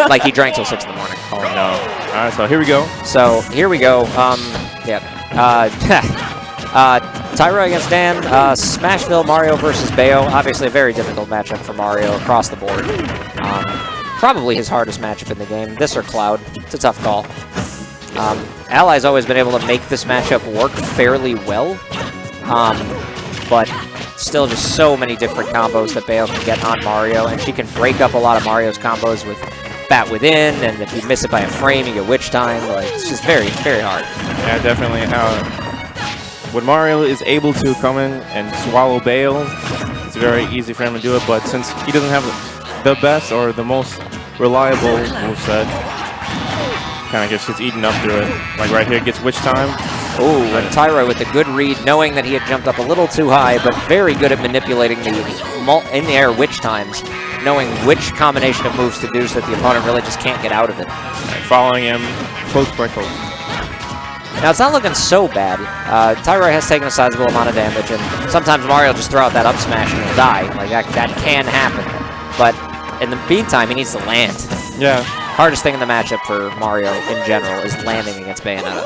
like he drank till 6 in the morning. Oh, no. All right, so here we go. So here we go. Yeah. Tyroy against Dan. Smashville, Mario versus Bayo. Obviously a very difficult matchup for Mario across the board. Probably his hardest matchup in the game. This or Cloud. It's a tough call. Ally's always been able to make this matchup work fairly well. But still just so many different combos that Bayo can get on Mario. And she can break up a lot of Mario's combos with Bat Within. And if you miss it by a frame, you get Witch Time. Like, it's just very, very hard. Yeah, definitely. When Mario is able to come in and swallow Bayo, it's very easy for him to do it. But since he doesn't have the best or the most reliable moveset, kind of just gets eaten up through it. Like right here, gets Witch Time. Oh, and Tyroy with a good read, knowing that he had jumped up a little too high, but very good at manipulating the in-the-air Witch Times, knowing which combination of moves to do so that the opponent really just can't get out of it. And following him close by close. Now, it's not looking so bad. Tyroy has taken a sizable amount of damage, and sometimes Mario will just throw out that up smash and he'll die. Like, that can happen. But in the meantime, he needs to land. Yeah. Hardest thing in the matchup for Mario in general is landing against Bayonetta.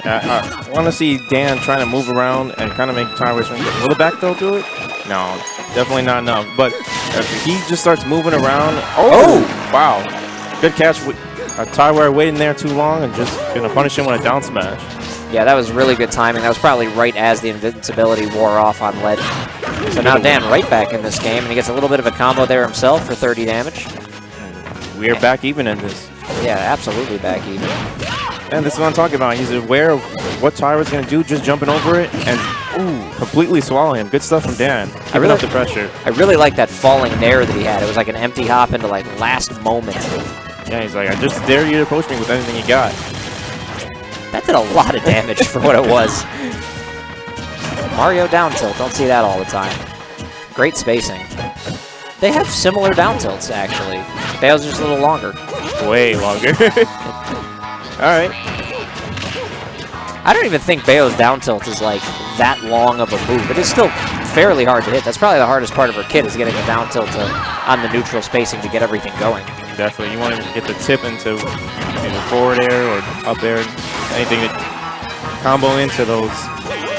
I want to see Dan trying to move around and kind of make Tyroy swing. Will the back throw do it? No, definitely not enough. But if he just starts moving around. Oh! Wow. Good catch. Tyroy waiting there too long and just going to punish him with a down smash. Yeah, that was really good timing. That was probably right as the invincibility wore off on Lead. So now Dan right back in this game, and he gets a little bit of a combo there himself for 30 damage. We are back even in this. Yeah, absolutely back even. And this is what I'm talking about. He's aware of what Tyroy's going to do, just jumping over it and completely swallowing him. Good stuff from Dan. Keeping up the pressure. I really like that falling nair that he had. It was like an empty hop into like last moment. Yeah, he's like, I just dare you to approach me with anything you got. That did a lot of damage for what it was. Mario down tilt. Don't see that all the time. Great spacing. They have similar down tilts, actually. Bayo's just a little longer. Way longer. All right. I don't even think Bayo's down tilt is like that long of a move. It is still fairly hard to hit. That's probably the hardest part of her kit is getting a down tilt on the neutral spacing to get everything going. Definitely. You want to get the tip into either forward air or up air. Anything that combo into those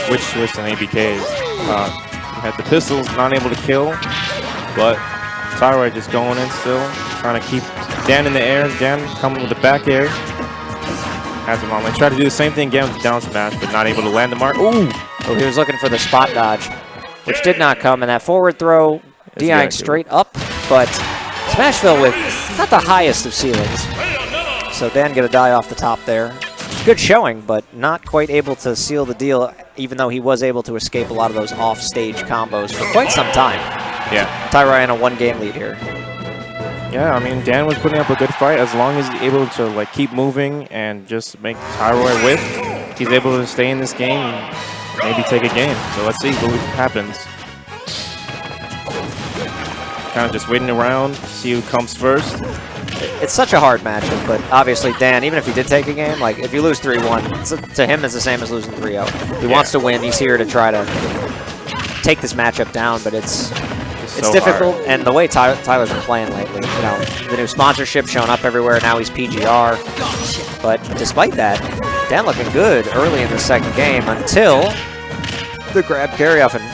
witch twists and ABKs. You had the pistols not able to kill, but Tyroy just going in still, trying to keep Dan in the air. Dan coming with the back air. Has him on. They try to do the same thing again with the down smash, but not able to land the mark. Ooh! So he was looking for the spot dodge, which did not come, and that forward throw, DIing straight up, but Smashville with not the highest of ceilings. So Dan get a die off the top there. Good showing, but not quite able to seal the deal, even though he was able to escape a lot of those off-stage combos for quite some time. Yeah. Tyroy in a one-game lead here. Yeah, I mean, Dan was putting up a good fight as long as he's able to like keep moving and just make Tyroy whiff. He's able to stay in this game and maybe take a game. So let's see what happens. Kind of just waiting around, see who comes first. It's such a hard matchup, but obviously Dan, even if he did take a game, like if you lose 3-1, to him it's the same as losing 3-0. He wants to win. He's here to try to take this matchup down, but it's so difficult. Hard. And the way Tyler's been playing lately, you know, the new sponsorship showing up everywhere. Now he's PGR. But despite that, Dan looking good early in the second game until the grab carry off and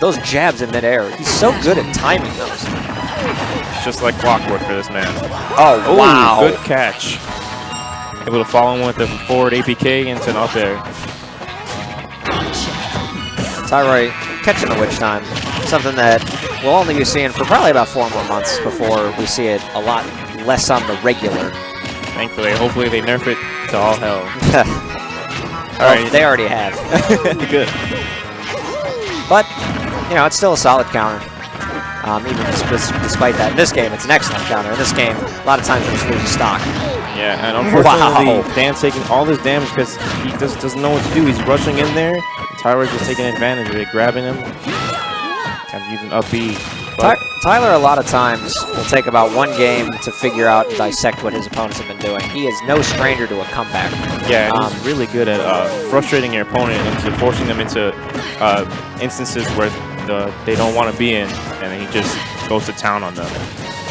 those jabs in midair. He's so good at timing those. Just like clockwork for this man. Oh, wow. Good catch. Able to follow him with the forward APK into an up air. Tyroy catching the Witch Time. Something that we'll only be seeing for probably about 4 more months before we see it a lot less on the regular. Thankfully. Hopefully they nerf it to all hell. All right. They already have. Good. But, you know, it's still a solid counter. Even despite that. In this game, it's an excellent counter. In this game, a lot of times we just lose stock. Yeah, and unfortunately, Dan's taking all this damage because he just doesn't know what to do. He's rushing in there. Tyroy's just taking advantage of it, grabbing him, and using up B. Tyler, a lot of times, will take about 1 game to figure out and dissect what his opponents have been doing. He is no stranger to a comeback. Yeah, and he's really good at frustrating your opponent into forcing them into instances where they don't want to be in, and then he just goes to town on them.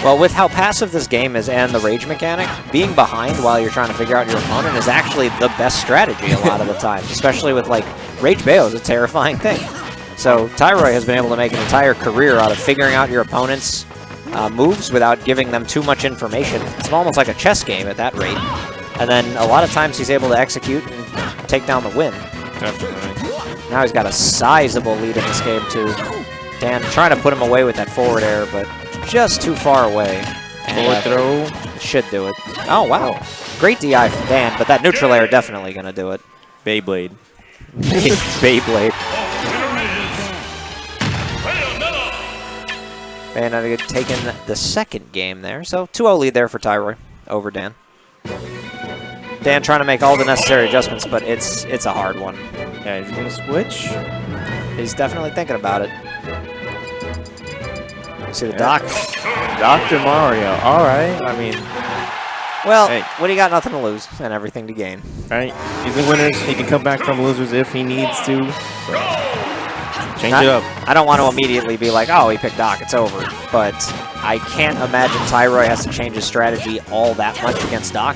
Well, with how passive this game is and the rage mechanic, being behind while you're trying to figure out your opponent is actually the best strategy a lot of the time, especially with, like, Rage Bayo is a terrifying thing. So Tyroy has been able to make an entire career out of figuring out your opponent's moves without giving them too much information. It's almost like a chess game at that rate. And then a lot of times he's able to execute and take down the win. Definitely. Now he's got a sizable lead in this game, too. Dan trying to put him away with that forward air, but just too far away. And, Forward throw. should do it. Oh, wow. Great DI from Dan, but that neutral air definitely going to do it. Beyblade. Beyblade. Bayonetta taking the second game there. So 2-0 lead there for Tyroy over Dan. Dan trying to make all the necessary adjustments, but it's a hard one. Yeah, he's going to switch. He's definitely thinking about it. See the Doc. Dr. Mario. All right. I mean, Well, hey. when he got nothing to lose and everything to gain. right? He's the winners. He can come back from losers if he needs to. So, change it up. I don't want to immediately be like, oh, he picked Doc, it's over. But I can't imagine Tyroy has to change his strategy all that much against Doc.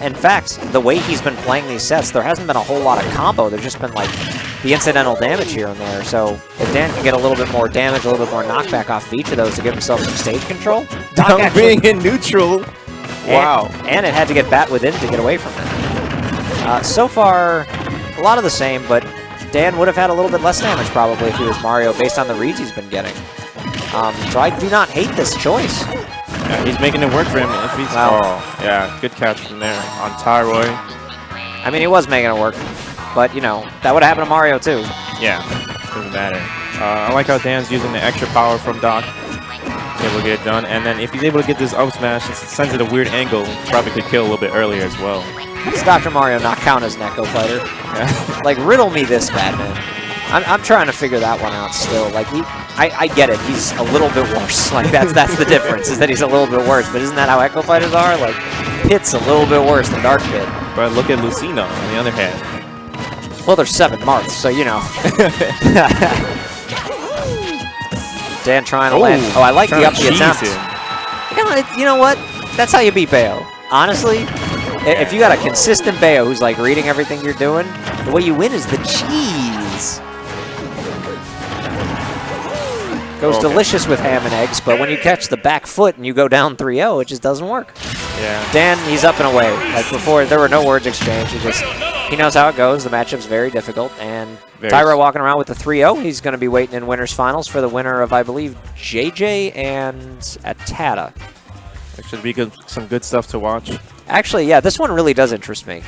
In fact, the way he's been playing these sets, there hasn't been a whole lot of combo. There's just been, like, the incidental damage here and there. So if Dan can get a little bit more damage, a little bit more knockback off of each of those to give himself some stage control, Doc actually, being in neutral. Wow. And it had to get bat within to get away from it. So far, a lot of the same, but Dan would have had a little bit less damage probably if he was Mario based on the reads he's been getting. So I do not hate this choice. Yeah, he's making it work for him. If he's, Wow. Oh, yeah, good catch from there on Tyroy. I mean, he was making it work, but, you know, that would have happened to Mario, too. Yeah, doesn't matter. I like how Dan's using the extra power from Doc. He's able to get it done. And then if he's able to get this up smash, it sends it a weird angle. Probably could kill a little bit earlier as well. How does Dr. Mario not count as an Echo Fighter? Yeah. Like, riddle me this, Batman. I'm trying to figure that one out still. Like, I get it. He's a little bit worse. Like, that's the difference, is that he's a little bit worse. But isn't that how Echo Fighters are? Like, Pit's a little bit worse than Dark Pit. But look at Lucina on the other hand. Well, there's 7 Marths, so, you know. Dan trying to land. Oh, I like the up the attempt. You know what? That's how you beat Bayo. Honestly, if you got a consistent Bayo who's, like, reading everything you're doing, the way you win is the cheese. Goes delicious with ham and eggs, but when you catch the back foot and you go down 3-0, it just doesn't work. Yeah. Dan, he's up and away. Like before, there were no words exchanged. He knows how it goes. The matchup's very difficult, and Tyroy walking around with the 3-0. He's going to be waiting in winners finals for the winner of, I believe, JJ and Atata. There should be some good stuff to watch. Actually, yeah, this one really does interest me.